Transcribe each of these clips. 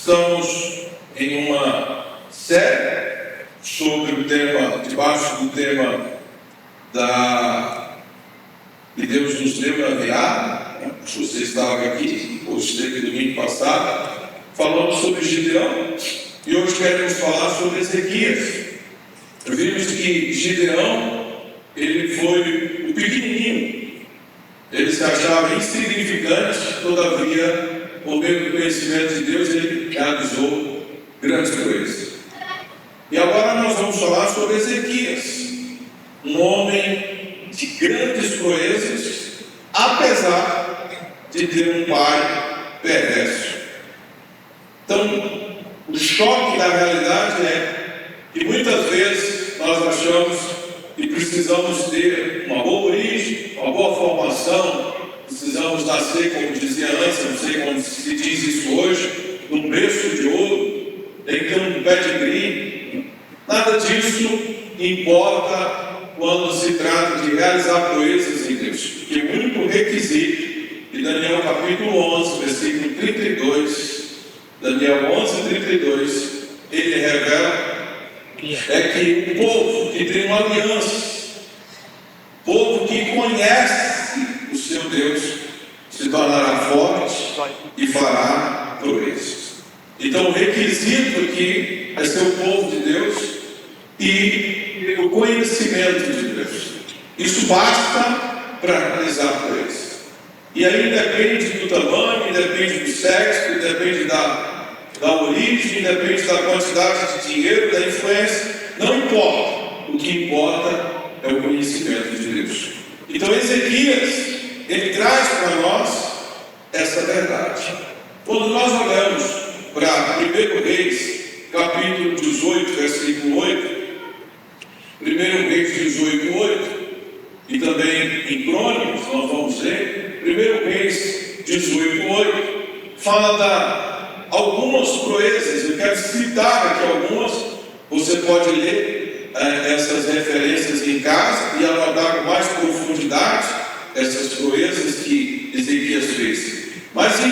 Estamos em uma série sobre o tema, debaixo do tema que Deus nos deu na viagem. Se você estava aqui, ou esteve domingo passado, falamos sobre Gideão, e hoje queremos falar sobre Ezequias. Vimos que Gideão, ele foi o pequenininho, ele se achava insignificante, todavia, por meio do conhecimento de Deus, ele realizou grandes coisas. E agora nós vamos falar sobre Ezequias, um homem de grandes proezas, apesar de ter um pai perverso. Então, o choque da realidade é que muitas vezes nós achamos que precisamos ter uma boa origem, uma boa formação, precisamos nascer, como dizia antes, não sei como se diz isso hoje, num berço de ouro, tem que ter um pedigree. Nada disso importa quando se trata de realizar proezas em Deus, porque o único requisito, em Daniel capítulo 11, versículo 32, Daniel 11, 32, ele revela é que o povo que tem uma aliança, povo que conhece o seu Deus, se tornará forte e fará proezas. Então o requisito aqui é ser o povo de Deus e o conhecimento de Deus. Isso basta para realizar proezas. E aí depende do tamanho, depende do sexo, depende da origem, depende da quantidade de dinheiro, da influência, não importa. O que importa é o conhecimento de Deus. Então Ezequias, ele traz para nós essa verdade. Quando nós olhamos para 1 Reis, capítulo 18, versículo 8, 1 Reis 18, 8, e também em Crônicas, nós vamos ler, 1 Reis 18, 8, fala algumas proezas. Eu quero citar aqui algumas. Você pode ler essas referências em casa e anotar com mais profundidade essas proezas que Ezequias fez. Mas em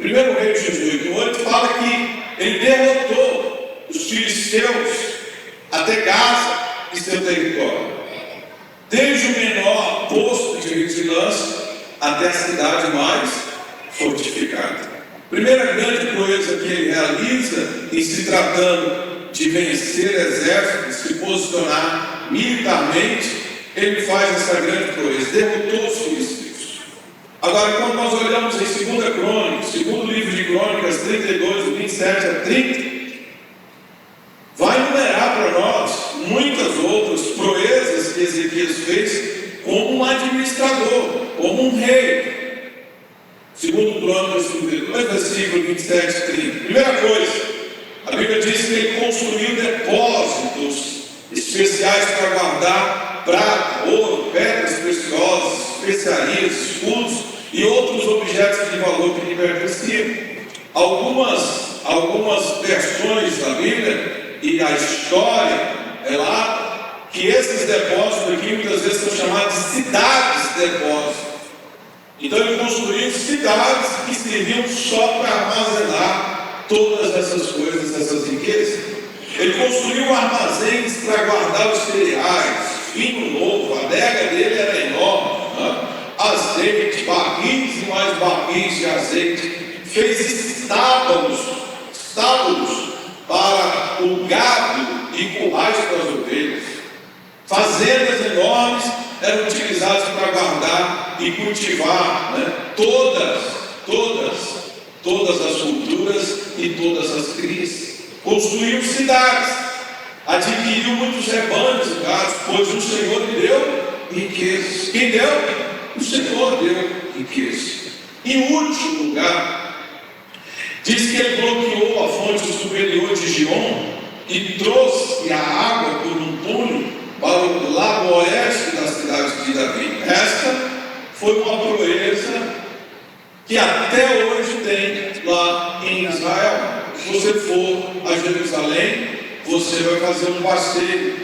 1 Reis 18:8 fala que ele derrotou os filisteus até Gaza e seu território, desde o menor posto de vigilância até a cidade mais fortificada. Primeira grande proeza que ele realiza, em se tratando de vencer exércitos, se posicionar militarmente, ele faz essa grande proeza, derrotou os filisteus. Agora, quando nós olhamos em 2 Crônicas, segundo livro de Crônicas 32, 27 a 30, vai enumerar para nós muitas outras proezas que Ezequias fez como um administrador, como um rei. Segundo Crônicas 32, versículo 27 e 30. Primeira coisa, a Bíblia diz que ele construiu depósitos especiais para guardar prata, ouro, pedras preciosas, especiarias, escudos e outros objetos de valor que lhe pertenciam. Algumas versões da Bíblia e a história é lá que esses depósitos aqui muitas vezes são chamados de cidades-depósitos. Então ele construiu cidades que serviam só para armazenar todas essas coisas, essas riquezas. Ele construiu armazéns para guardar os cereais, vinho novo, a adega dele era enorme, azeite, barris e mais barris de azeite. Fez estábulos para o gado e currais para as ovelhas. Fazendas enormes eram utilizadas para guardar e cultivar todas as culturas e todas as crias. Construiu cidades, adquiriu muitos rebanhos e gados, pois o Senhor lhe deu riquezas. Quem deu? O Senhor deu riquezas. Em último lugar, diz que ele bloqueou a fonte superior de Gion e trouxe a água por um túnel para o lado oeste da cidade de Davi. Esta foi uma proeza que até hoje tem lá em Israel. Se você for a Jerusalém, você vai fazer um passeio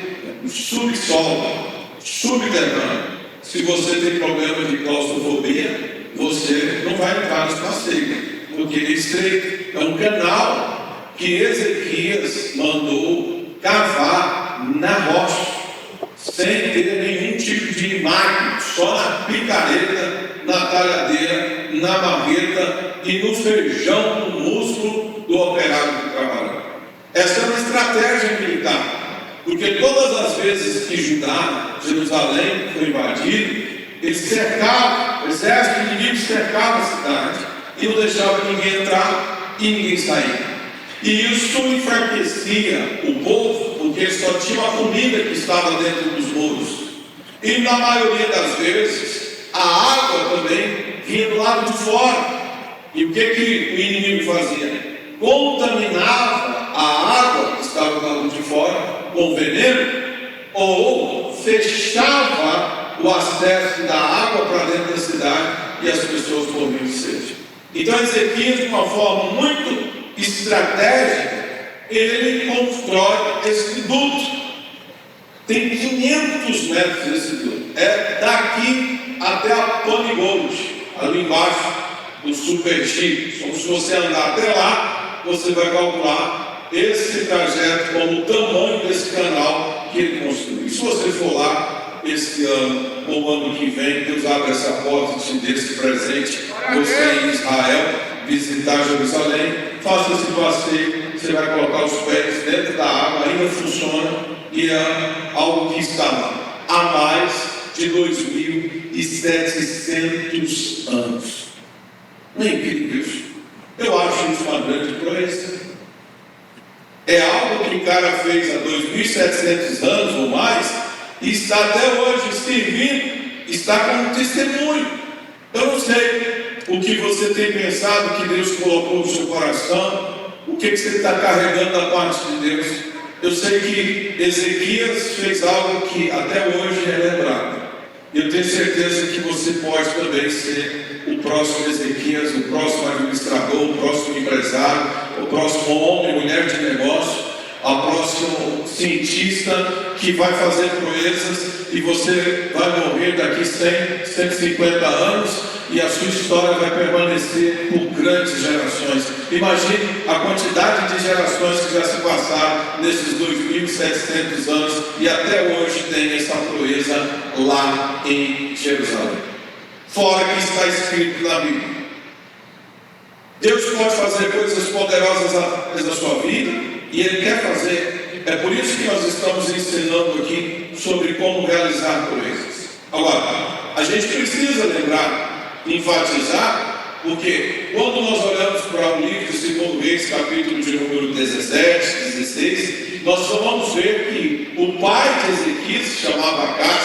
subsolo, subterrâneo. Se você tem problema de claustrofobia, você não vai entrar nesse passeio, porque é estreito. é um canal que Ezequias mandou cavar na rocha, sem ter nenhum tipo de máquina, só na picareta, na talhadeira, na marreta e no feijão, no músculo do operário que trabalha. Essa é uma estratégia militar, porque todas as vezes que Judá, Jerusalém foi invadido, eles cercavam, o exército inimigo cercava a cidade e não deixava ninguém entrar e ninguém sair. E isso enfraquecia o povo, porque eles só tinham a comida que estava dentro dos muros. E na maioria das vezes, a água também vinha do lado de fora. E o que o inimigo fazia? Contaminava a água que estava do lado de fora com veneno, ou fechava o acesso da água para dentro da cidade e as pessoas morriam de sede. Então Ezequias, de uma forma muito estratégica, ele constrói esse duto. Tem 500 metros esse duto. É daqui até a Tony Gold, ali embaixo do Super G. Então, se você andar até lá, você vai calcular esse trajeto como o tamanho desse canal que ele construiu. E se você for lá esse ano ou ano que vem, Deus abre essa porta e te dê esse presente, você em Israel, visitar Jerusalém, faça esse passeio, você vai colocar os pés dentro da água, ainda funciona, e é algo que está lá há mais de 2.700 anos. Não é incrível isso? Eu acho isso uma grande proeza. É algo que o cara fez há 2.700 anos ou mais, e está até hoje servindo, está como testemunho. Eu não sei o que você tem pensado que Deus colocou no seu coração, o que você está carregando da parte de Deus. Eu sei que Ezequias fez algo que até hoje é lembrado. E eu tenho certeza que você pode também ser o próximo Ezequias, o próximo administrador, o próximo empresário, o próximo homem, mulher de negócio, o próximo cientista que vai fazer proezas e você vai morrer daqui 100, 150 anos e a sua história vai permanecer por grandes gerações. Imagine a quantidade de gerações que já se passaram nesses 2.700 anos e até hoje tem essa proeza lá em Jerusalém. Fora que está escrito na Bíblia. Deus pode fazer coisas poderosas através da sua vida e Ele quer fazer. É por isso que nós estamos ensinando aqui sobre como realizar proezas. Agora, a gente precisa lembrar, enfatizar, porque quando nós olhamos para o livro de 2 Reis, capítulo de número 17, 16, nós só vamos ver que o pai de Ezequias se chamava Acás,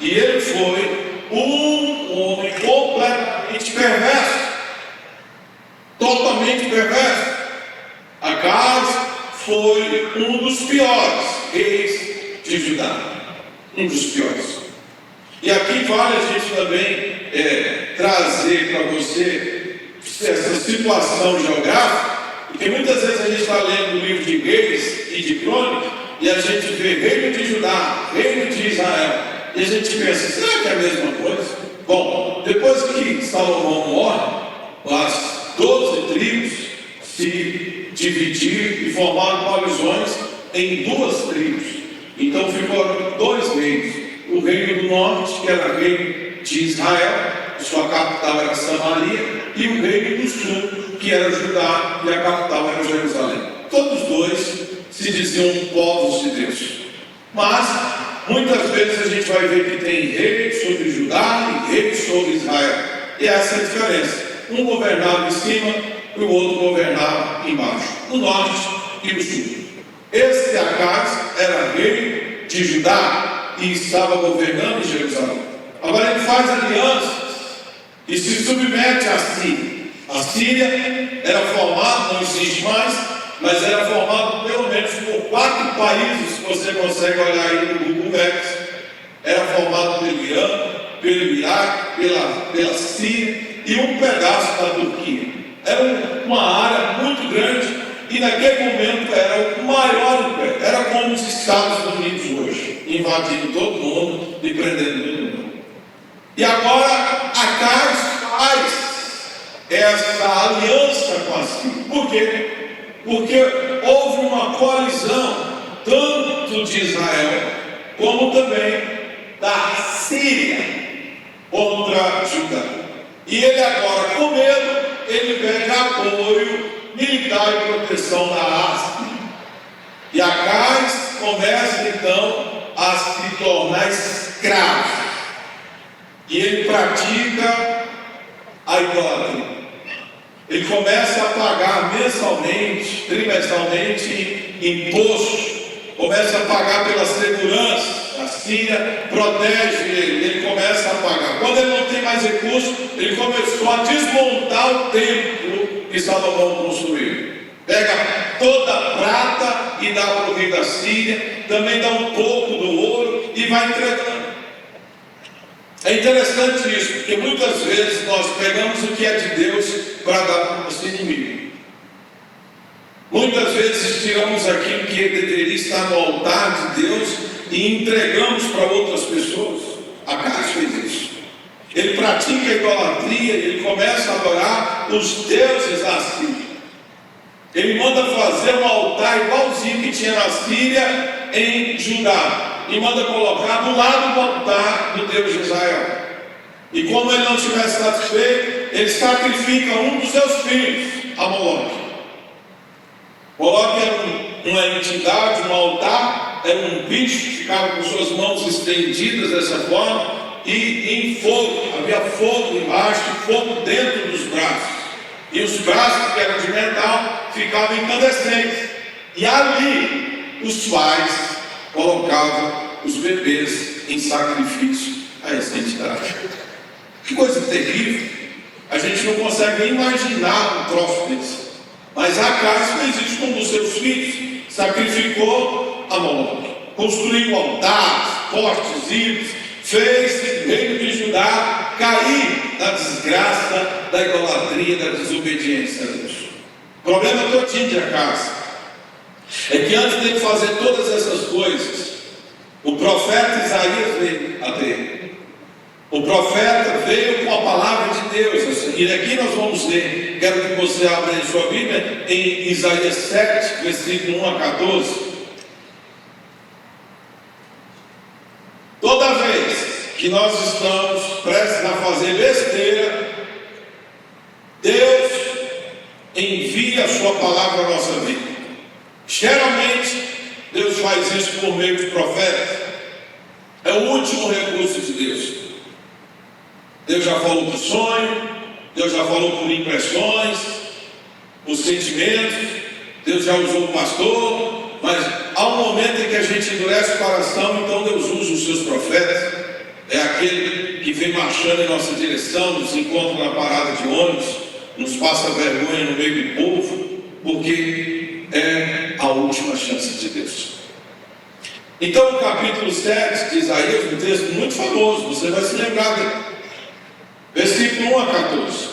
e ele foi um homem completamente perverso, totalmente perverso. Acás foi um dos piores reis de Judá, um dos piores. E aqui vale a gente também trazer para você essa situação geográfica, porque muitas vezes a gente está lendo o livro de Reis e de Crônicas e a gente vê reino de Judá, reino de Israel, e a gente pensa, será que é a mesma coisa? Bom, depois que Salomão morre, as 12 tribos se dividiram e formaram coalizões em 2 tribos. Então ficou 2 reinos. O reino do norte, que era o reino de Israel, sua capital era Samaria, e o reino do sul, que era Judá, e a capital era Jerusalém. Todos 2 se diziam povos de Deus. Mas, muitas vezes a gente vai ver que tem rei sobre Judá e rei sobre Israel. E essa é a diferença. Um governava em cima e o outro governava embaixo, no norte e no sul. Esse Acás era rei de Judá e estava governando em Jerusalém. Agora ele faz alianças e se submete à Síria. A Síria era formada, não existe mais, mas era formada pelo menos por 4 países, você consegue olhar aí no Google Maps. Era formado pelo Irã, pelo Iraque, pela Síria e um pedaço da Turquia. Era uma área muito grande e naquele momento era o maior império. Era como os Estados Unidos hoje, invadindo todo mundo e prendendo todo mundo. E agora Acás faz essa aliança com a Síria. Por quê? Porque houve uma coalizão tanto de Israel como também da Síria contra Judá. E ele agora, com medo, ele pede apoio militar e proteção da Ásia. E Acais começa então a se tornar escravo. E ele pratica a idolatria. Ele começa a pagar mensalmente, trimestralmente, imposto. Começa a pagar pela segurança. A Síria protege ele. Ele começa a pagar. Quando ele não tem mais recursos, ele começou a desmontar o templo que Salomão construiu. Pega toda a prata e dá para o rei da Síria. Também dá um pouco do ouro e vai entregando. É interessante isso, porque muitas vezes nós pegamos o que é de Deus para dar para o nosso inimigo. Muitas vezes tiramos aquilo que deveria estar no altar de Deus e entregamos para outras pessoas. Acais fez isso. Ele pratica a idolatria, ele começa a adorar os deuses da Síria. Ele manda fazer um altar igualzinho que tinha na Síria em Judá. E manda colocar do lado do altar do Deus de Israel. E como ele não estivesse satisfeito, ele sacrifica um dos seus filhos a Moloque. Moloque era uma entidade, um altar, era um bicho que ficava com suas mãos estendidas dessa forma, e em fogo, havia fogo embaixo e fogo dentro dos braços. E os braços, que eram de metal, ficavam incandescentes. E ali os pais colocavam os bebês em sacrifício a essa entidade. Que coisa terrível. A gente não consegue nem imaginar um troço desse. Mas Acais fez isso com um dos seus filhos. Sacrificou a Moloque. Construiu altares, postes, ídolos. Fez o reino de Judá cair na desgraça da idolatria, da desobediência a Deus. O problema todinho de Acais é que antes dele fazer todas essas coisas, o profeta Isaías veio até ele. O profeta veio com a palavra de Deus. E aqui nós vamos ler, quero que você abra em sua Bíblia, em Isaías 7, versículo 1 a 14. Toda vez que nós estamos prestes a fazer besteira, Deus envia a sua palavra à nossa vida. Geralmente, Deus faz isso por meio de profetas. É o último recurso de Deus. Deus já falou por sonho, Deus já falou por impressões, por sentimentos, Deus já usou o pastor, mas há um momento em que a gente endurece o coração, então Deus usa os seus profetas. É aquele que vem marchando em nossa direção, nos encontra na parada de ônibus, nos passa vergonha no meio do povo, porque é a última chance de Deus. Então, o capítulo 7 de Isaías, um texto muito famoso, você vai se lembrar dele. Versículo 1 a 14.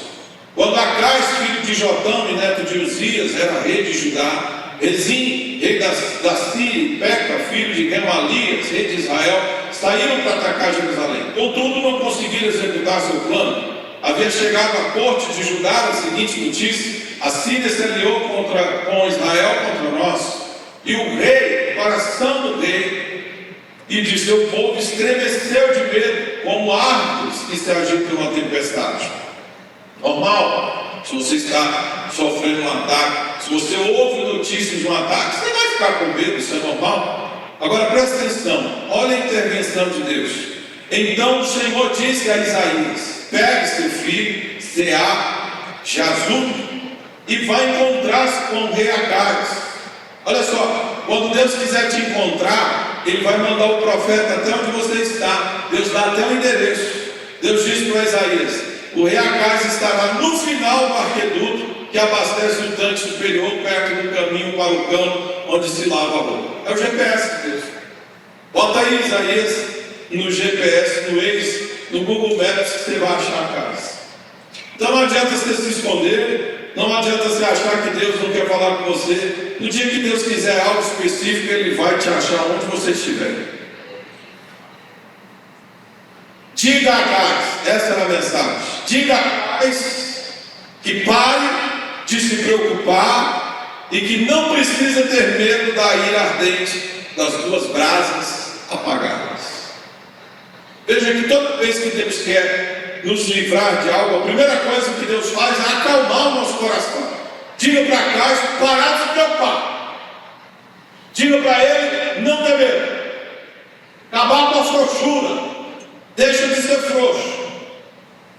Quando Acais, filho de Jotão e neto de Uzias, era rei de Judá, Rezim, rei da Síria, Peca, filho de Remalias, rei de Israel, saíram para atacar Jerusalém. Contudo, não conseguiram executar seu plano. Havia chegado à corte de Judá a seguinte notícia: a Síria se aliou com Israel contra nós. E o rei, o coração do rei e de seu povo estremeceu de medo, como árvores que se agitam por uma tempestade. Normal, se você está sofrendo um ataque, se você ouve notícias de um ataque, você vai ficar com medo, isso é normal. Agora presta atenção, olha a intervenção de Deus. Então o Senhor disse a Isaías: pegue seu filho, Jazub, e vai encontrar-se com o rei Acais. Olha só, quando Deus quiser te encontrar, Ele vai mandar o profeta até onde você está. Deus dá até o endereço. Deus diz para Isaías: o rei Acais estará no final do arqueduto que abastece o tanque superior, perto do caminho para o campo onde se lava a roupa. É o GPS de Deus. Bota aí Isaías no GPS, no Waze, no Google Maps, que você vai achar Acais. Então não adianta você se esconder, não adianta você achar que Deus não quer falar com você. No dia que Deus quiser algo específico, Ele vai te achar onde você estiver. Diga a Acais, essa era a mensagem. Diga a Acais que pare de se preocupar e que não precisa ter medo da ira ardente das duas brasas apagadas. Veja que toda vez que Deus quer nos livrar de algo, a primeira coisa que Deus faz é acalmar o nosso coração. Diga para Caio parar de se preocupar. Diga para ele não ter medo. Acabar com a frouxura. Deixa de ser frouxo.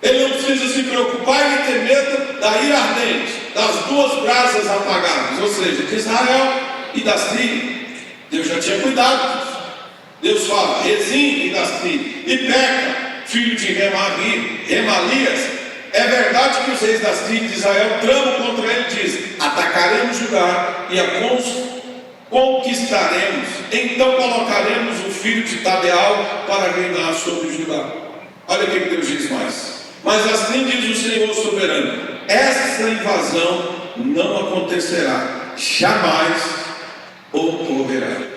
Ele não precisa se preocupar e ter medo da ira ardente, das duas brasas apagadas, ou seja, de Israel e da Síria. Deus já tinha cuidado disso. Deus fala, Rezim e da Síria, e Peca, filho de Remalias. É verdade que os reis da Síria e de Israel tramam contra ele e dizem: atacaremos Judá e a conquistaremos. Então colocaremos o filho de Tabeal para reinar sobre Judá. Olha o que Deus diz mais. Mas assim diz o Senhor soberano: essa invasão não acontecerá, jamais ocorrerá.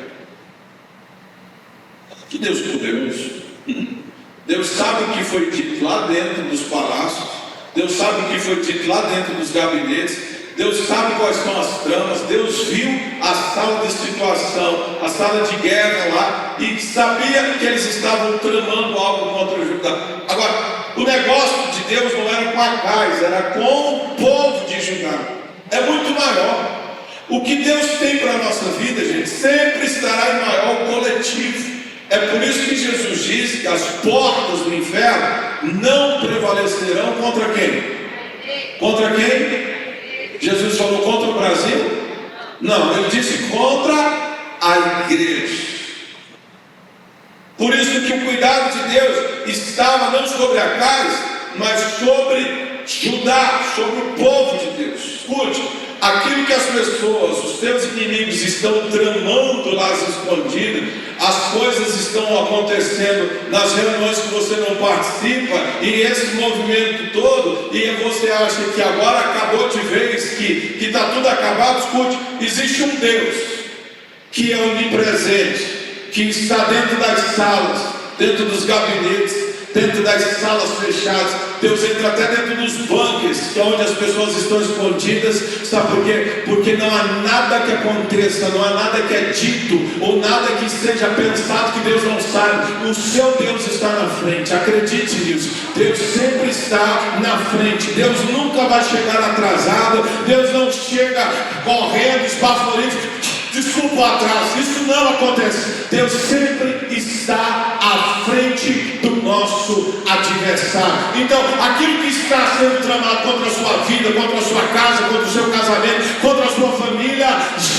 Que Deus poderoso. Deus sabe o que foi dito lá dentro dos palácios. Deus sabe o que foi dito lá dentro dos gabinetes. Deus sabe quais são as tramas. Deus viu a sala de situação, a sala de guerra lá, e sabia que eles estavam tramando algo contra Judá. Agora, o negócio de Deus não era com Acais, era com o povo de Judá. É muito maior. O que Deus tem para a nossa vida, gente, sempre estará em maior coletivo. É por isso que Jesus diz que as portas do inferno não prevalecerão contra quem? Contra quem? Jesus falou contra o Brasil? Não, ele disse contra a igreja. Por isso que o cuidado de Deus estava não sobre Acais, mas sobre Judá, sobre o povo de Deus. Escute, aquilo que as pessoas, os teus inimigos estão tramando lá escondidas, as coisas estão acontecendo nas reuniões que você não participa, e esse movimento todo, e você acha que agora acabou de vez, que está tudo acabado. Escute, existe um Deus que é onipresente, que está dentro das salas, dentro dos gabinetes, dentro das salas fechadas. Deus entra até dentro dos bunkers, que é onde as pessoas estão escondidas. Sabe por quê? Porque não há nada que aconteça, não há nada que é dito, ou nada que seja pensado que Deus não sabe. O seu Deus está na frente, acredite nisso. Deus sempre está na frente. Deus nunca vai chegar atrasado. Deus não chega correndo, esbaforido, desculpa atrás. Isso não acontece. Deus sempre está à frente do nosso adversário. Então, aquilo que está sendo tramado contra a sua vida, contra a sua casa, contra o seu casamento, contra a sua família,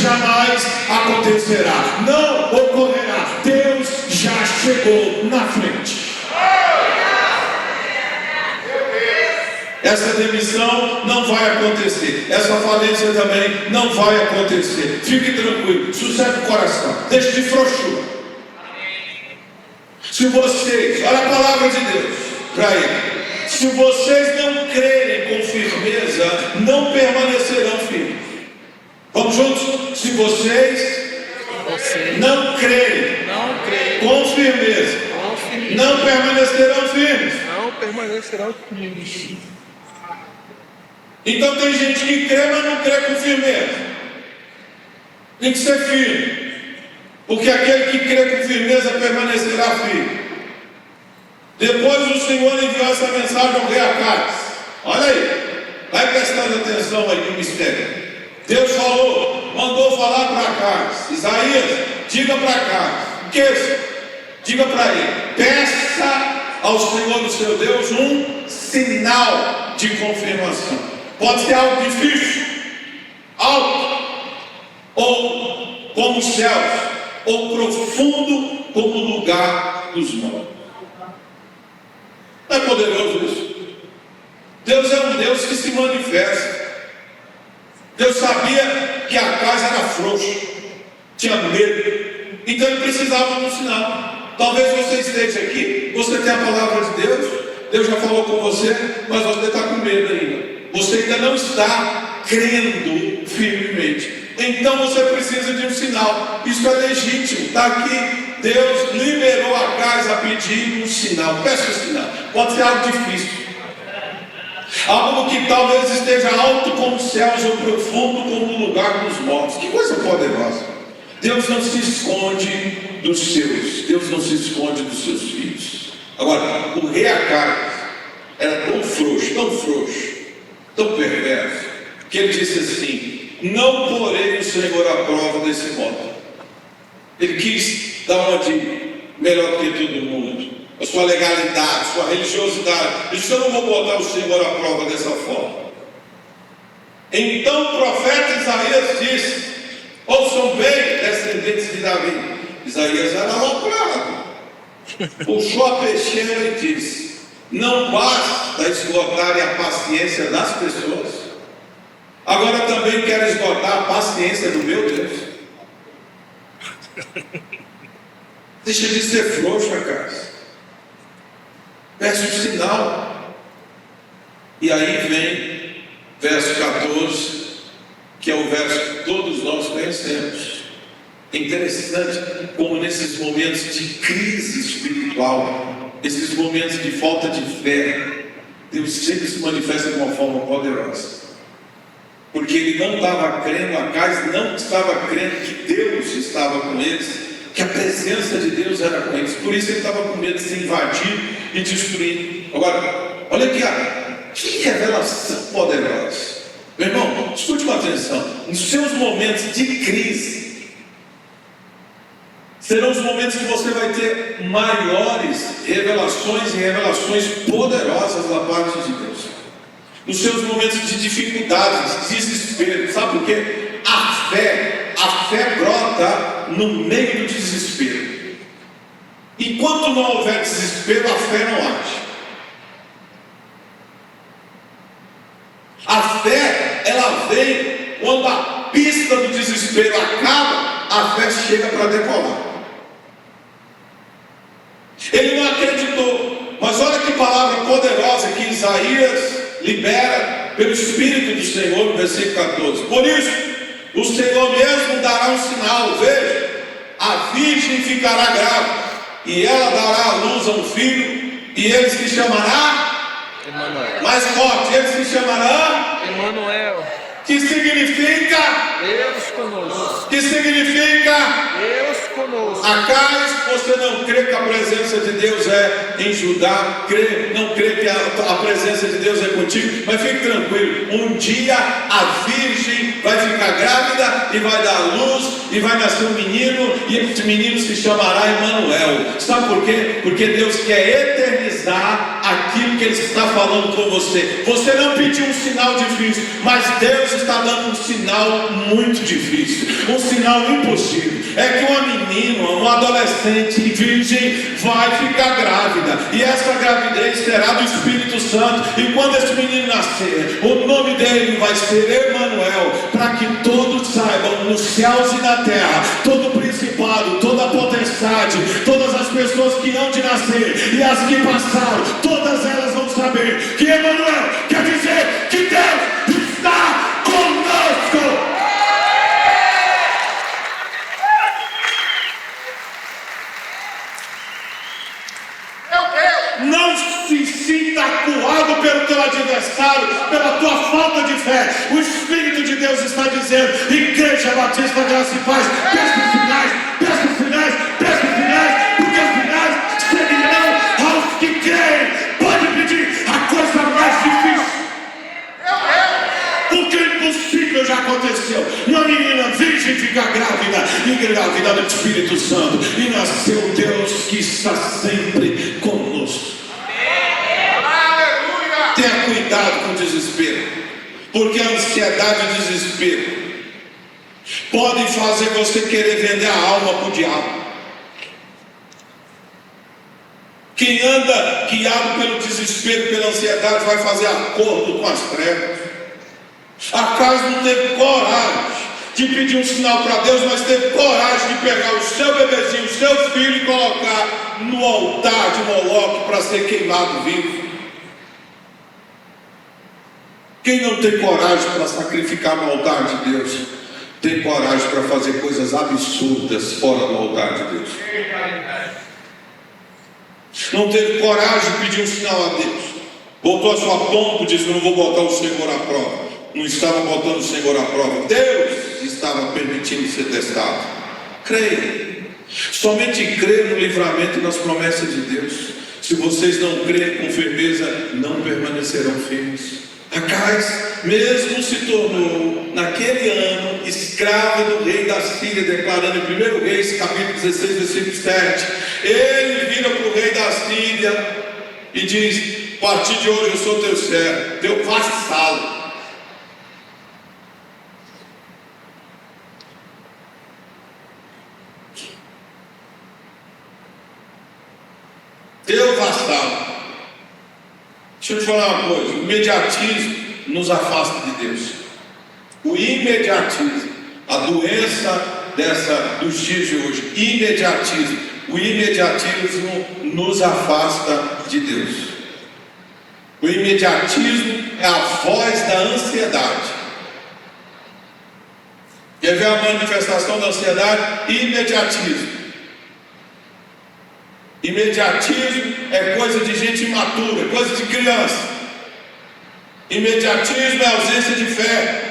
jamais acontecerá, não ocorrerá. Deus já chegou na frente. Essa demissão não vai acontecer. Essa falência também não vai acontecer. Fique tranquilo, sossegue o coração, deixe de frouxura. Se vocês, olha a palavra de Deus para ele, se vocês não crerem com firmeza, não permanecerão firmes. Vamos juntos? Se vocês não crerem com firmeza, não permanecerão firmes. Não permanecerão firmes. Então tem gente que crê, mas não crê com firmeza. Tem que ser firme, porque aquele que crê com firmeza permanecerá firme. Depois o Senhor enviou essa mensagem ao rei Acais. Olha aí, vai prestando atenção aí no mistério. Deus falou, mandou falar para Acais: Isaías, diga para Acais, o que é isso? Diga para ele: peça ao Senhor do seu Deus um sinal de confirmação. Pode ser algo difícil, alto, ou como os céus, ou profundo como o lugar dos mortos. Não é poderoso isso? Deus é um Deus que se manifesta. Deus sabia que Acais era frouxo, tinha medo, então ele precisava de um sinal. Talvez você esteja aqui, você tem a palavra de Deus, Deus já falou com você, mas você está com medo ainda. Você ainda não está crendo firmemente. Então você precisa de um sinal. Isso é legítimo. Está aqui. Deus liberou Acais a pedir um sinal. Peça um sinal. Pode ser algo difícil. Algo que talvez esteja alto como os céus ou profundo como o lugar dos mortos. Que coisa poderosa. Deus não se esconde dos seus. Deus não se esconde dos seus filhos. Agora, o rei Acais era tão frouxo, tão perverso, que ele disse assim: não porei o Senhor à prova desse modo. Ele quis dar uma de melhor que todo mundo, a sua legalidade, a sua religiosidade. Ele disse: eu não vou botar o Senhor à prova dessa forma. Então o profeta Isaías disse: ouçam bem, descendentes de Davi. Isaías era aloprado, puxou a peixeira e disse: não basta esgotarem a paciência das pessoas, agora também quero esgotar a paciência do meu Deus. Deixa de ser frouxo, Acais. Peça um sinal. E aí vem verso 14, que é o verso que todos nós conhecemos. É interessante como nesses momentos de crise espiritual, esses momentos de falta de fé, Deus sempre se manifesta de uma forma poderosa. Porque ele não estava crendo, Acais não estava crendo que Deus estava com eles, que a presença de Deus era com eles. Por isso ele estava com medo de ser invadido e destruído. Agora, olha aqui, que revelação poderosa. Meu irmão, escute com atenção. Nos seus momentos de crise, serão os momentos que você vai ter maiores revelações e revelações poderosas da parte de Deus. Nos seus momentos de dificuldades, de desespero. Sabe por quê? A fé brota no meio do desespero. Enquanto não houver desespero, a fé não age. A fé, ela vem quando a pista do desespero acaba, a fé chega para decolar. Ele não acreditou, mas olha que palavra poderosa que Isaías libera pelo Espírito do Senhor no versículo 14. Por isso, o Senhor mesmo dará um sinal. Veja, a virgem ficará grávida, e ela dará à luz a um filho, e ele se chamará Emanuel. mais forte, ele se chamará Emanuel. que significa Deus conosco. que significa Deus conosco. Acais, você não crê que a presença de Deus é em Judá, não crê que a presença de Deus é contigo, mas fique tranquilo, um dia a virgem vai ficar grávida e vai dar luz e vai nascer um menino, e esse menino se chamará Emanuel. Sabe por quê? Porque Deus quer eternizar aquilo que Ele está falando com você. Você não pediu um sinal difícil, mas Deus está dando um sinal muito difícil, um sinal impossível. É que uma menina, uma adolescente virgem vai ficar grávida, e essa gravidez será do Espírito Santo, e quando esse menino nascer, o nome dele vai ser Emanuel, para que todos saibam, nos céus e na terra, todo principado, toda potestade, todas as pessoas que hão de nascer e as que passaram, todas elas vão saber que Emanuel quer dizer que Deus está conosco. Não se sinta acuado pelo teu adversário, pela tua falta de fé. O Espírito de Deus está dizendo: Igreja Batista Graça e Paz, peça os sinais, peça os sinais, peça os sinais, porque os sinais seguirão aos que creem. Pode pedir a coisa mais difícil, porque o impossível já aconteceu. Uma menina virgem fica grávida, e grávida do Espírito Santo, e nasceu Deus que está sempre conosco. Tenha cuidado com o desespero, porque a ansiedade e o desespero podem fazer você querer vender a alma para o diabo. Quem anda guiado pelo desespero, pela ansiedade, vai fazer acordo com as trevas. Acais não teve coragem de pedir um sinal para Deus, mas teve coragem de pegar o seu bebezinho, o seu filho, e colocar no altar de Moloque para ser queimado vivo. Quem não tem coragem para sacrificar no altar de Deus, tem coragem para fazer coisas absurdas fora do altar de Deus. Não teve coragem de pedir um sinal a Deus, Botou a sua pompa e disse: eu não vou botar o Senhor à prova. Não estava botando o Senhor à prova. Deus estava permitindo ser testado. Creia. Somente creia no livramento e nas promessas de Deus. Se vocês não crerem com firmeza, não permanecerão firmes. Acais mesmo se tornou, naquele ano, escravo do rei da Síria, declarando em 1 Reis, capítulo 16, versículo 7. Ele vira para o rei da Síria e diz: a partir de hoje eu sou teu servo, teu vassalo. Teu vassalo. Deixa eu te falar uma coisa: o imediatismo nos afasta de Deus. O imediatismo, a doença dos dias de hoje, imediatismo. O imediatismo nos afasta de Deus. O imediatismo é a voz da ansiedade. Quer ver a manifestação da ansiedade? Imediatismo. Imediatismo é coisa de gente imatura, coisa de criança. Imediatismo é ausência de fé.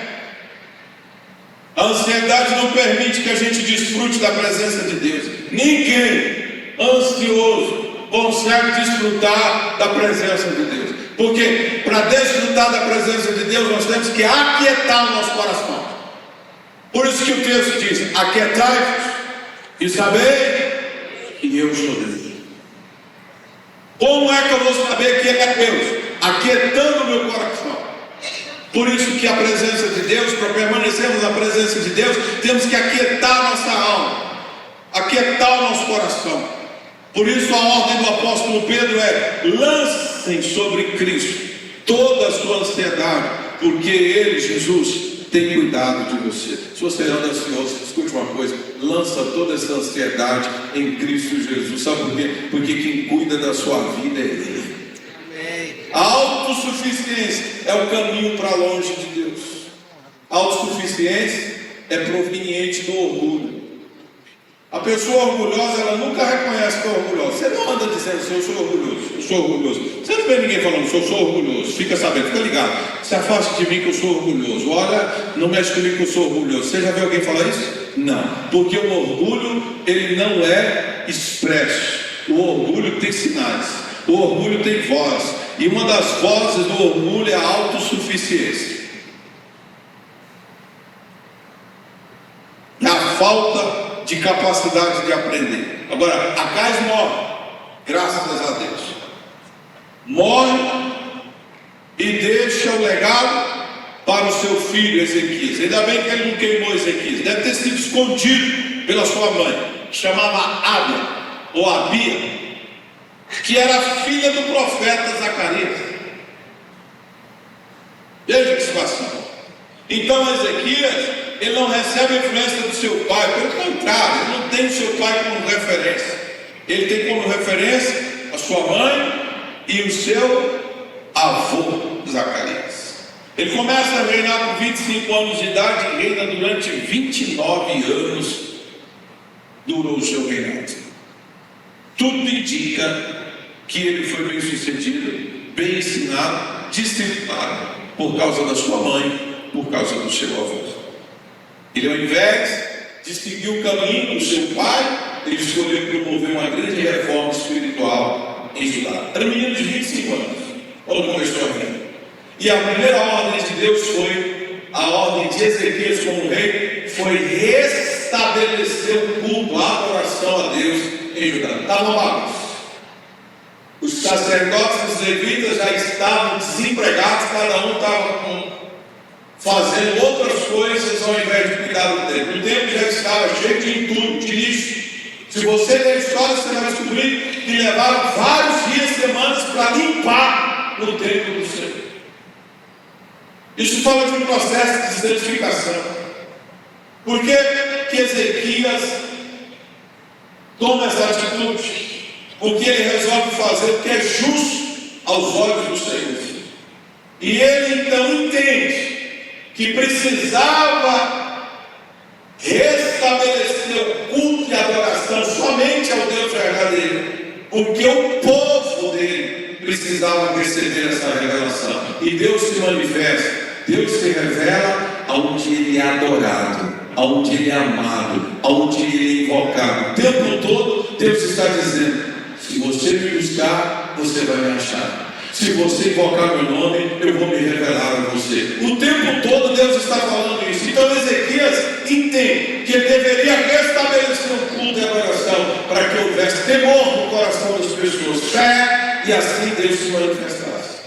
A ansiedade não permite que a gente desfrute da presença de Deus. Ninguém ansioso consegue desfrutar da presença de Deus. Porque para desfrutar da presença de Deus, nós temos que aquietar o nosso coração. Por isso que o texto diz: aquietai-vos e sabei que eu sou Deus. Como é que eu vou saber que é Deus? Aquietando o meu coração. Por isso que a presença de Deus, para permanecermos na presença de Deus, temos que aquietar nossa alma, aquietar o nosso coração. Por isso a ordem do apóstolo Pedro é: lancem sobre Cristo toda a sua ansiedade, porque Ele, Jesus, tem cuidado de você. Se você anda ansioso, escute uma coisa: lança toda essa ansiedade em Cristo Jesus. Sabe por quê? Porque quem cuida da sua vida é Ele. A autossuficiência é o caminho para longe de Deus. A autossuficiência é proveniente do orgulho. A pessoa orgulhosa, ela nunca reconhece que é orgulhosa. Você não anda dizendo: eu sou orgulhoso, eu sou orgulhoso. Você não vê ninguém falando: eu sou orgulhoso. Fica sabendo, fica ligado. Se afaste de mim que eu sou orgulhoso. Olha, não mexe comigo que eu sou orgulhoso. Você já viu alguém falar isso? Não. Porque o orgulho, ele não é expresso. O orgulho tem sinais. O orgulho tem voz. E uma das vozes do orgulho é a autossuficiência. É a falta de capacidade de aprender. Agora, Acais morre, graças a Deus. Morre e deixa o legado para o seu filho Ezequias. Ainda bem que ele não queimou Ezequias. Deve ter sido escondido pela sua mãe. Chamava Ábia ou Abia, que era filha do profeta Zacarias. Veja que situação. Então Ezequias, ele não recebe a influência do seu pai. Pelo contrário, ele não tem o seu pai como referência. Ele tem como referência a sua mãe e o seu avô Zacarias. Ele começa a reinar com 25 anos de idade e reina durante 29 anos. Durou o seu reinado. Tudo indica que ele foi bem sucedido, bem ensinado, disciplinado, por causa da sua mãe, por causa do seu avô. Ele, ao invés de seguir o caminho do seu pai, ele escolheu promover uma grande reforma espiritual em Judá. Era um menino de 25 anos, quando começou a reina. E a primeira ordem de Deus foi a ordem de Ezequias como rei, foi restabelecer o culto, a adoração a Deus em Judá. Estava bagunça. Os sacerdotes e os levitas já estavam desempregados, cada um estava fazendo outras coisas ao invés de cuidar do templo. O templo já estava cheio de entulho, de lixo. Se você ler a história, você vai descobrir que levaram vários dias, semanas para limpar o templo do Senhor. Isso fala de um processo de santificação. Por que Ezequias toma essa atitude? Porque ele resolve fazer o que é justo aos olhos do Senhor. E ele então entende que precisava restabelecer o culto e adoração somente ao Deus verdadeiro, porque o povo dele precisavam receber essa revelação. E Deus se manifesta, Deus se revela aonde Ele é adorado, aonde Ele é amado, aonde Ele é invocado. O tempo todo Deus está dizendo: se você me buscar, você vai me achar. Se você invocar meu nome, eu vou me revelar a você. O tempo todo Deus está falando isso. Então Ezequias entende que ele deveria restabelecer um culto de adoração para que houvesse temor no coração das pessoas, fé, e assim Deus se manifestasse.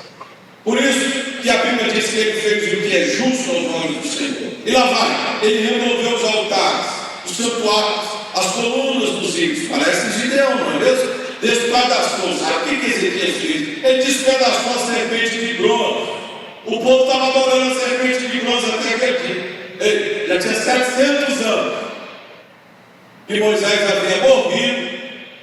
Por isso que a Bíblia diz que ele fez o que é justo aos olhos do Senhor. E lá vai, ele removeu os altares, os santuários, as colunas dos ídolos. Parece Gideão, não é mesmo? Despedaçou. Sabe o que Ezequias fez? Ele despedaçou a serpente de bronze. O povo estava adorando a serpente de bronze até aquele dia. Já tinha 700 anos que Moisés havia morrido.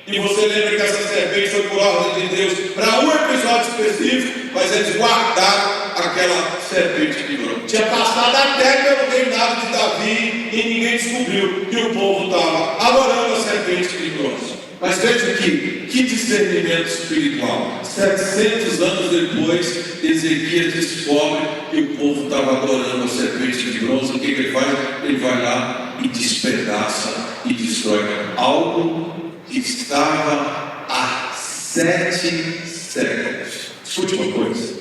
E você lembra que essa serpente foi por ordem de Deus para um episódio específico, mas eles guardaram aquela serpente de bronze. Tinha passado até pelo reinado de Davi e ninguém descobriu que o povo estava adorando a serpente de bronze. Mas veja que discernimento espiritual. 700 anos depois, Ezequias descobre que o povo estava adorando a serpente de bronze. O que ele faz? Ele vai lá e despedaça e destrói algo que estava há 7 séculos. Escute uma coisa: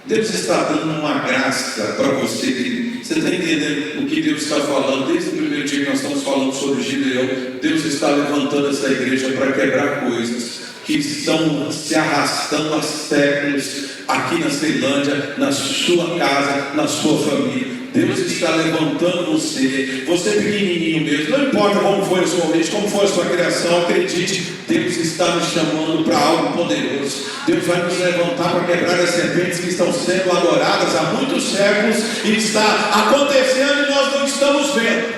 Deus está dando uma graça para você, querido. Você está entendendo o que Deus está falando? Desde o primeiro dia que nós estamos falando sobre Gideão, Deus está levantando essa igreja para quebrar coisas que estão se arrastando há séculos aqui na Ceilândia, na sua casa, na sua família. Deus está levantando você pequenininho mesmo, não importa como foi a sua origem, como foi a sua criação, acredite, Deus está nos chamando para algo poderoso. Deus vai nos levantar para quebrar as serpentes que estão sendo adoradas há muitos séculos e está acontecendo e nós não estamos vendo.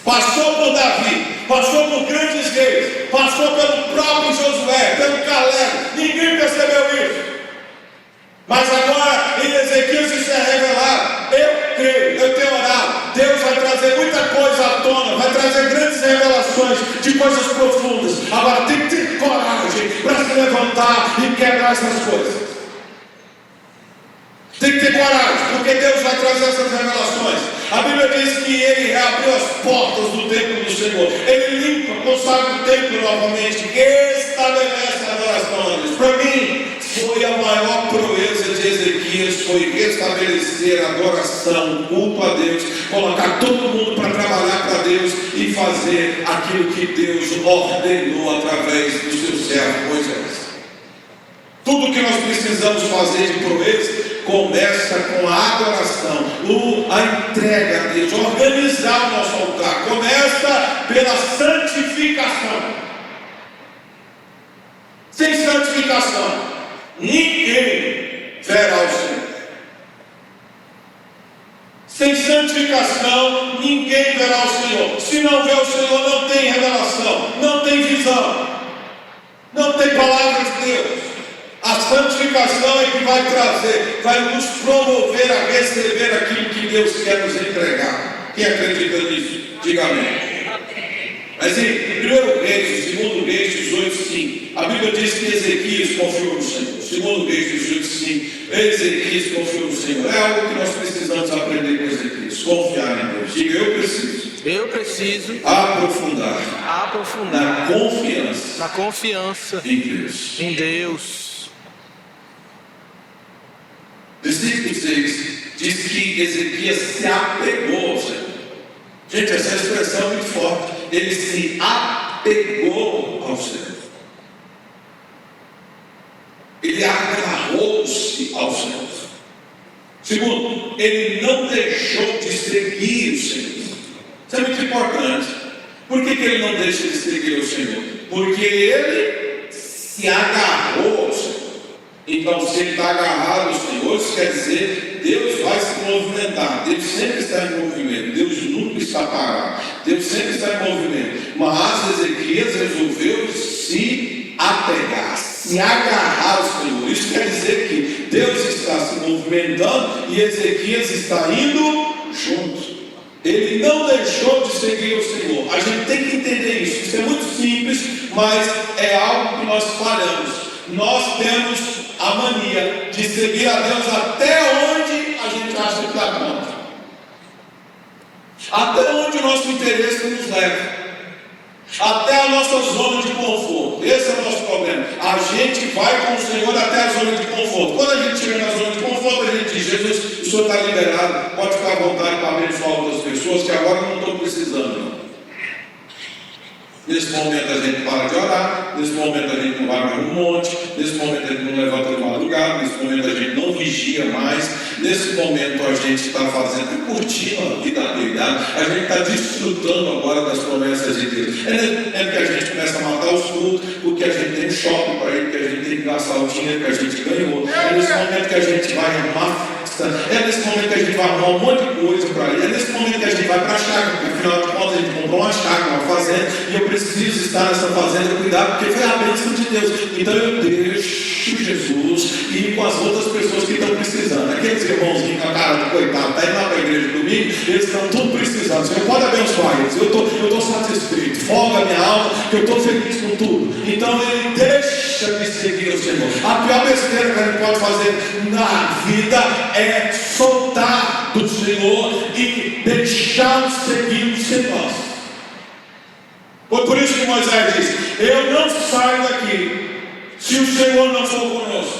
Passou por Davi, passou por grandes reis, passou pelo próprio Josué, pelo Caleb, ninguém percebeu isso. Mas agora em Ezequias isso é revelado. Eu creio, eu tenho orado. Deus vai trazer muita coisa à tona, vai trazer grandes revelações de coisas profundas. Agora tem que ter coragem para se levantar e quebrar essas coisas. Tem que ter coragem, porque Deus vai trazer essas revelações. A Bíblia diz que Ele reabriu as portas do templo do Senhor. Ele limpa, consagra o templo novamente, estabelece a adoração a Deus. Para mim, foi a maior proeza de Ezequias, foi restabelecer a adoração, o culto a Deus, colocar todo mundo para trabalhar para Deus e fazer aquilo que Deus ordenou através do seu servo Moisés. Tudo que nós precisamos fazer de proeza começa com a adoração, a entrega a Deus, organizar o nosso altar. Começa pela santificação. Sem santificação, ninguém verá o Senhor. Sem santificação, ninguém verá o Senhor. Se não vê o Senhor, não tem revelação, não tem visão, não tem palavra de Deus. A santificação é que vai trazer, vai nos promover a receber aquilo que Deus quer nos entregar. Quem acredita nisso? Diga amém. Mas em 1 Reis, 2 Reis 18:5, a Bíblia diz que Ezequias confiou no Senhor. 2 Reis 18:5, Ezequias confiou no Senhor. É algo que nós precisamos aprender com Ezequias, confiar em Deus. Diga, eu preciso aprofundar na confiança em Deus. Versículo 6 diz que Ezequias se apegou ao Senhor. Gente, essa expressão é muito forte. Ele se apegou ao Senhor. Ele agarrou-se ao Senhor. Segundo, ele não deixou de seguir o Senhor. Isso é muito importante. Por que ele não deixa de seguir o Senhor? Porque ele se agarrou ao Senhor. Então, se ele está agarrado ao Senhor, isso quer dizer, Deus vai se movimentar. Deus sempre está em movimento. Deus nunca está parado. Deus sempre está em movimento. Mas Ezequias resolveu se apegar, se agarrar ao Senhor. Isso quer dizer que Deus está se movimentando e Ezequias está indo junto. Ele não deixou de seguir o Senhor. A gente tem que entender isso. Isso é muito simples, mas é algo que nós falhamos. nós temos a mania de seguir a Deus até onde a gente acha que dá conta. Até onde o nosso interesse nos leva. Até a nossa zona de conforto. Esse é o nosso problema. A gente vai com o Senhor até a zona de conforto. Quando a gente chega na zona de conforto, a gente diz: Jesus, o Senhor está liberado, pode ficar à vontade para abençoar outras pessoas, que agora eu não estou precisando. Nesse momento a gente para de orar, nesse momento a gente não vai mais no monte, nesse momento a gente não levanta de madrugada, nesse momento a gente não vigia mais, nesse momento a gente está fazendo, curtindo a vida doidada, a gente está desfrutando agora das promessas de Deus. É que a gente começa a matar os frutos, porque a gente tem um shopping para ir, porque a gente tem que gastar o dinheiro que a gente ganhou. É nesse momento que a gente vai arrumar festa, é nesse momento que a gente vai arrumar um monte de coisa para ir, é nesse momento que a gente vai para a chácara, porque afinal de contas a gente comprou uma chácara, uma fazenda, e eu preciso estar nessa fazenda, cuidar, porque foi a bênção de Deus. Então eu deixo Jesus ir com as outras pessoas que estão precisando. Aqueles irmãozinhos com a cara do coitado, está indo lá para a igreja domingo, eles estão tudo precisando. Você pode abençoar eles. Eu estou satisfeito, folga a minha alma, que eu estou feliz com tudo. Então ele deixa de seguir o Senhor. A pior besteira que a gente pode fazer na vida é soltar do Senhor e deixar de seguir o Senhor. Foi por isso que Moisés disse: eu não saio daqui se o Senhor não for conosco.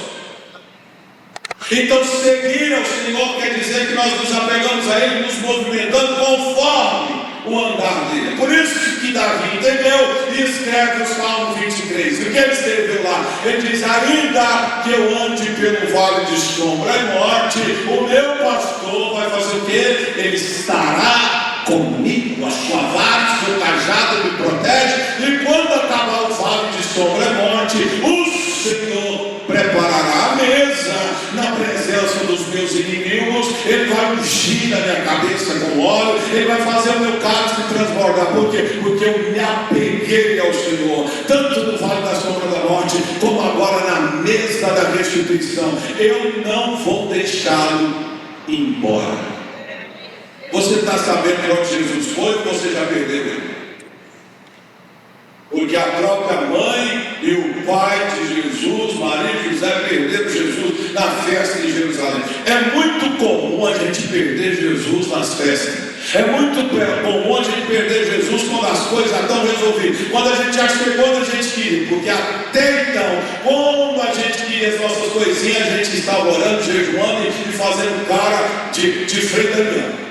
Então seguir ao Senhor quer dizer que nós nos apegamos a Ele, nos movimentando conforme o andar dele. Por isso que Davi entendeu e escreve o Salmo 23. O que ele escreveu lá? Ele diz: ainda que eu ande pelo vale de sombra e morte, o meu pastor vai fazer o quê? Ele estará comigo, a sua vara, o seu cajado me protege, e quando acabar o vale de sombra e morte, o Senhor preparará a mesa na presença dos meus inimigos. Ele vai ungir a minha cabeça com óleo, ele vai fazer o meu cálice transbordar. Por quê? Porque eu me apeguei ao Senhor, tanto no vale da sombra da morte, como agora na mesa da restituição. Eu não vou deixá-lo embora. Você está sabendo onde Jesus foi ou você já perdeu ele? Porque a própria mãe e o pai de Jesus, Maria e José, perderam Jesus na festa de Jerusalém. É muito comum a gente perder Jesus nas festas. É muito comum a gente perder Jesus quando as coisas já estão resolvidas. Quando a gente já chegou onde a gente queria. Porque até então, quando a gente queria as nossas coisinhas, a gente estava orando, jejuando e fazendo cara de Frei Damião.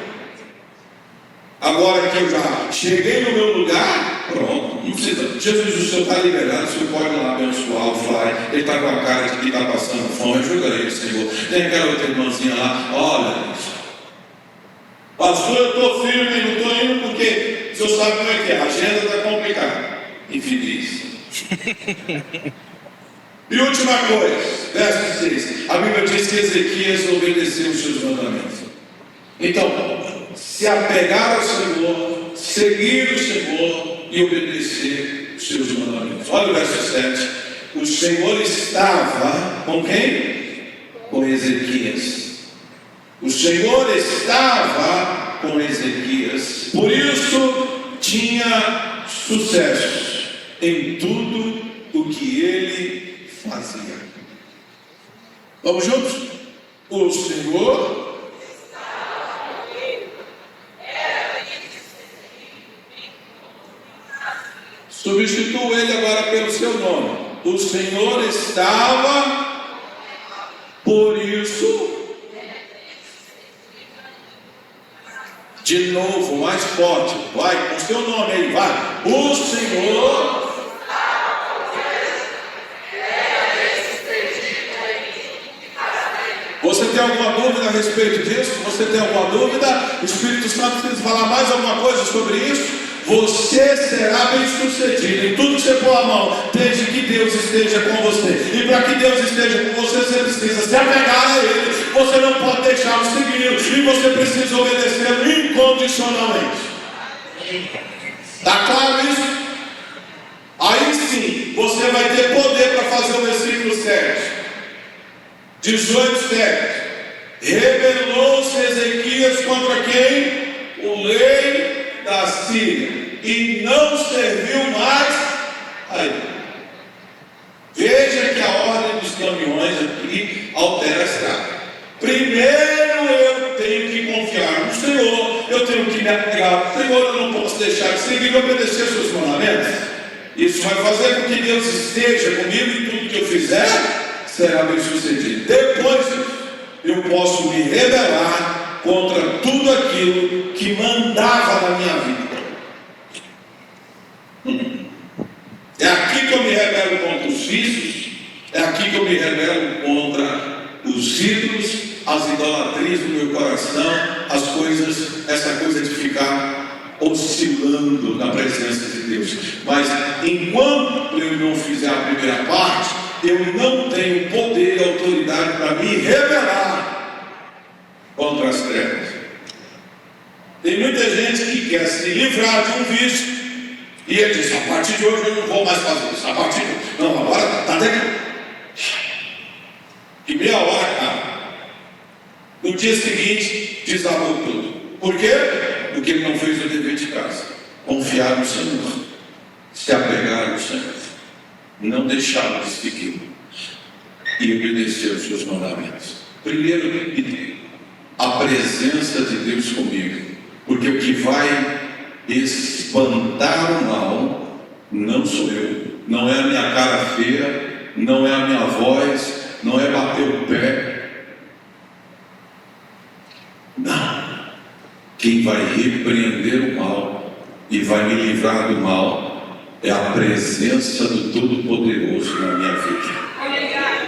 Agora que eu já cheguei no meu lugar, pronto, não precisa. Jesus, o Senhor está liberado, o Senhor pode ir lá abençoar o Fly. Ele está com a cara de que está passando fome, ajuda ele, Senhor. Tem aquela outra irmãzinha lá, olha, pastor, eu estou firme, não estou indo porque o senhor sabe como é que é, a agenda está complicada. Infeliz. E última coisa, verso 6, a Bíblia diz que Ezequias obedeceu os seus mandamentos. Então, se apegar ao Senhor, seguir o Senhor e obedecer os seus mandamentos. Olha o verso 7. O Senhor estava com quem? Com Ezequias. O Senhor estava com Ezequias. Por isso tinha sucesso em tudo o que ele fazia. Vamos juntos? O Senhor substitua ele agora pelo seu nome. O Senhor estava, por isso. De novo, mais forte. Vai, com o seu nome aí, vai. O Senhor. Você tem alguma dúvida a respeito disso? Você tem alguma dúvida? O Espírito Santo precisa falar mais alguma coisa sobre isso? Você será bem sucedido em tudo que você pôr a mão, desde que Deus esteja com você. E para que Deus esteja com você, você precisa se apegar a Ele. Você não pode deixá-lo seguir. E você precisa obedecê-lo incondicionalmente. Está claro isso? Aí sim, você vai ter poder para fazer o versículo 7. 18:7. Rebelou-se Ezequias contra quem? O rei da Síria, e não serviu mais a ele. Veja que a ordem caminhões aqui alteram a estrada. Primeiro eu tenho que confiar no Senhor, eu tenho que me apegar ao Senhor, eu não posso deixar de seguir e obedecer aos seus mandamentos. Isso vai fazer com que Deus esteja comigo e tudo que eu fizer será bem sucedido. Depois eu posso me rebelar contra tudo aquilo que mandava na minha vida. É aqui que eu me rebelo contra os vícios, é aqui que eu me rebelo contra os ídolos, as idolatrias do meu coração, as coisas, essa coisa de ficar oscilando na presença de Deus. Mas enquanto eu não fizer a primeira parte, eu não tenho poder e autoridade para me rebelar contra as trevas. Tem muita gente que quer se livrar de um vício e ele diz: a partir de hoje eu não vou mais fazer isso, a partir de hoje, não, agora está até e meia hora, cara. No dia seguinte desabou tudo. Por quê? Porque ele não fez o dever de casa. Confiar no Senhor, se apegar no Senhor, não deixar de seguir e obedecer os seus mandamentos. Primeiro, a presença de Deus comigo, porque o que vai espantar o mal não sou eu, não é a minha cara feia, não é a minha voz, não é bater o pé. Não. Quem vai repreender o mal e vai me livrar do mal é a presença do Todo-Poderoso na minha vida.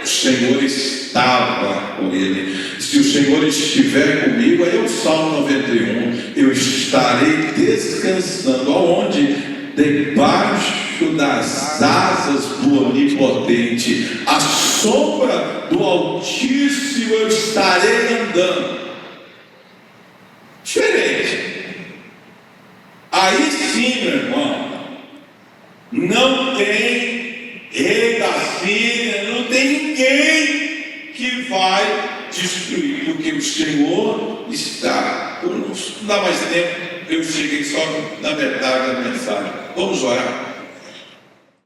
O Senhor estava com ele. Se o Senhor estiver comigo, aí é o Salmo 91, eu estarei descansando. Aonde? Debaixo das asas do Onipotente, à sombra do Altíssimo eu estarei andando. Diferente. Aí sim, meu irmão, não tem rei da Síria, não tem ninguém que vai destruir, porque o Senhor está conosco. Não dá mais tempo, eu cheguei só na metade da mensagem. Vamos orar.